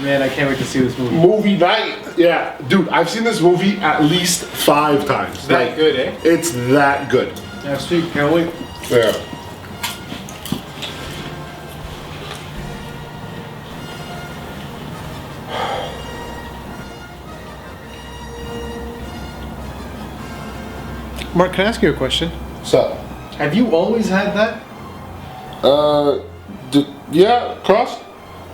Man, I can't wait to see this movie. Movie night. Yeah, dude, I've seen this movie at least 5 times. That good, eh? It's that good. Yeah, sweet. Can't wait. Yeah. Mark, can I ask you a question? So, Have you always had that? yeah, cross.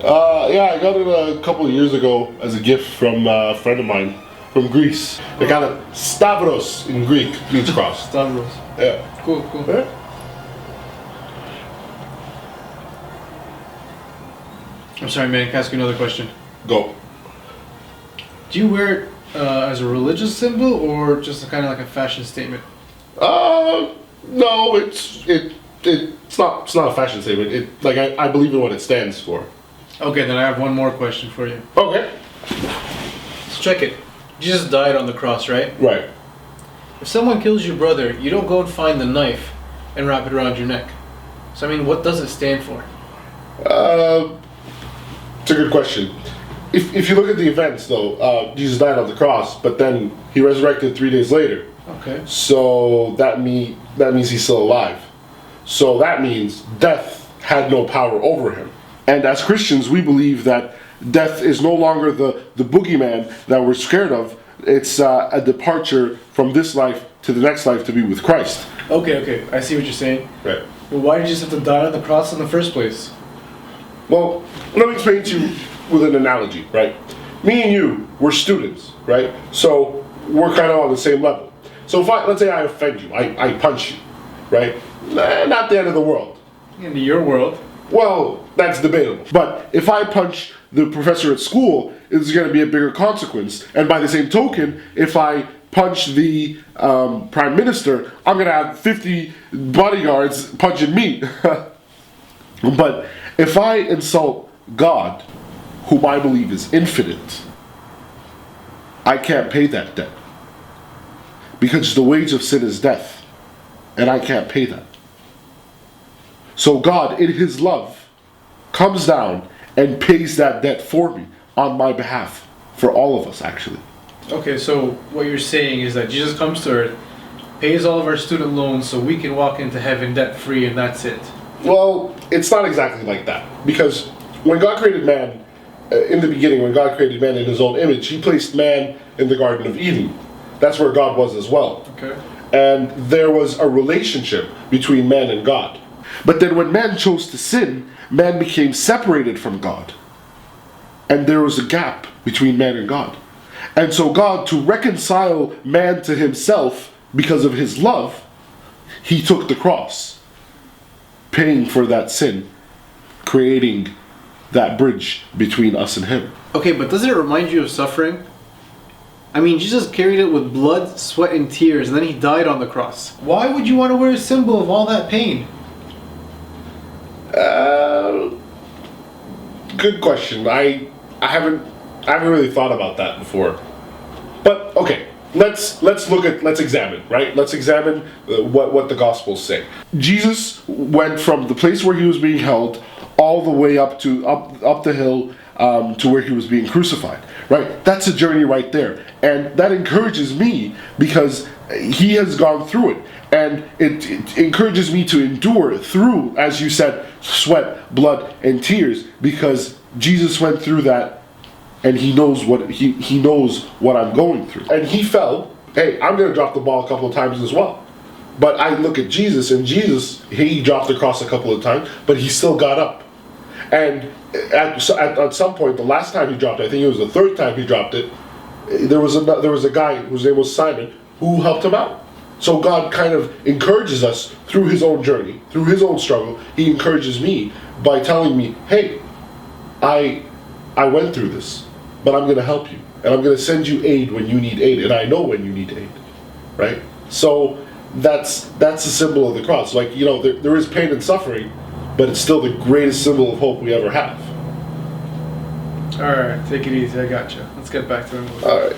Yeah, I got it a couple of years ago as a gift from a friend of mine from Greece. They got it. Stavros in Greek means cross. Stavros. Yeah. Cool, cool. Yeah. I'm sorry, man. Can I ask you another question? Go. Do you wear it as a religious symbol or just kind of like a fashion statement? No, it's not a fashion statement. I believe in what it stands for. Okay, then I have one more question for you. Okay. Let's check it. Jesus died on the cross, right? Right. If someone kills your brother, you don't go and find the knife and wrap it around your neck. So, I mean, what does it stand for? It's a good question. If you look at the events, though, Jesus died on the cross, but then he resurrected 3 days later. Okay. So that means he's still alive. So that means death had no power over him. And as Christians, we believe that death is no longer the boogeyman that we're scared of. It's a departure from this life to the next life to be with Christ. Okay. I see what you're saying. Right. Well, why did you just have to die on the cross in the first place? Well, let me explain to you with an analogy, right? Me and you, we're students, right? So we're kind of on the same level. So if let's say I offend you, I punch you, right? Not the end of the world. Into your world. Well, that's debatable. But if I punch the professor at school, it's going to be a bigger consequence. And by the same token, if I punch the prime minister, I'm going to have 50 bodyguards punching me. But if I insult God, whom I believe is infinite, I can't pay that debt. Because the wage of sin is death. And I can't pay that. So God, in His love, comes down and pays that debt for me on my behalf. For all of us, actually. Okay, so what you're saying is that Jesus comes to earth, pays all of our student loans so we can walk into heaven debt-free and that's it. Well, it's not exactly like that. Because when God created man, in the beginning, when God created man in His own image, He placed man in the Garden of Eden. That's where God was as well. Okay. And there was a relationship between man and God. But then when man chose to sin, man became separated from God. And there was a gap between man and God. And so God, to reconcile man to Himself because of His love, He took the cross, paying for that sin, creating that bridge between us and Him. Okay, but doesn't it remind you of suffering? I mean, Jesus carried it with blood, sweat, and tears, and then He died on the cross. Why would you want to wear a symbol of all that pain? Good question. I haven't really thought about that before. But okay, let's examine, right? Let's examine what the Gospels say. Jesus went from the place where He was being held all the way up the hill to where He was being crucified, right? That's a journey right there, and that encourages me because He has gone through it, and it encourages me to endure through, as you said, sweat, blood, and tears, because Jesus went through that, and He knows what he knows what I'm going through. And He fell. Hey, I'm going to drop the ball a couple of times as well. But I look at Jesus, and Jesus, He dropped the cross a couple of times, but He still got up. And at some point, the last time He dropped it, I think it was the third time He dropped it, there was a guy whose name was Simon who helped him out. So God kind of encourages us through His own journey, through His own struggle. He encourages me by telling me, hey, I went through this, but I'm going to help you. And I'm going to send you aid when you need aid. And I know when you need aid, right? So that's the symbol of the cross. Like, you know, there is pain and suffering, but it's still the greatest symbol of hope we ever have. Alright, take it easy, I got you. Let's get back to the movie. Alright.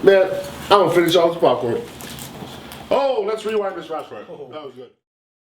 Man, I'm going to finish all this popcorn. Oh, let's rewind this fast part. That was good.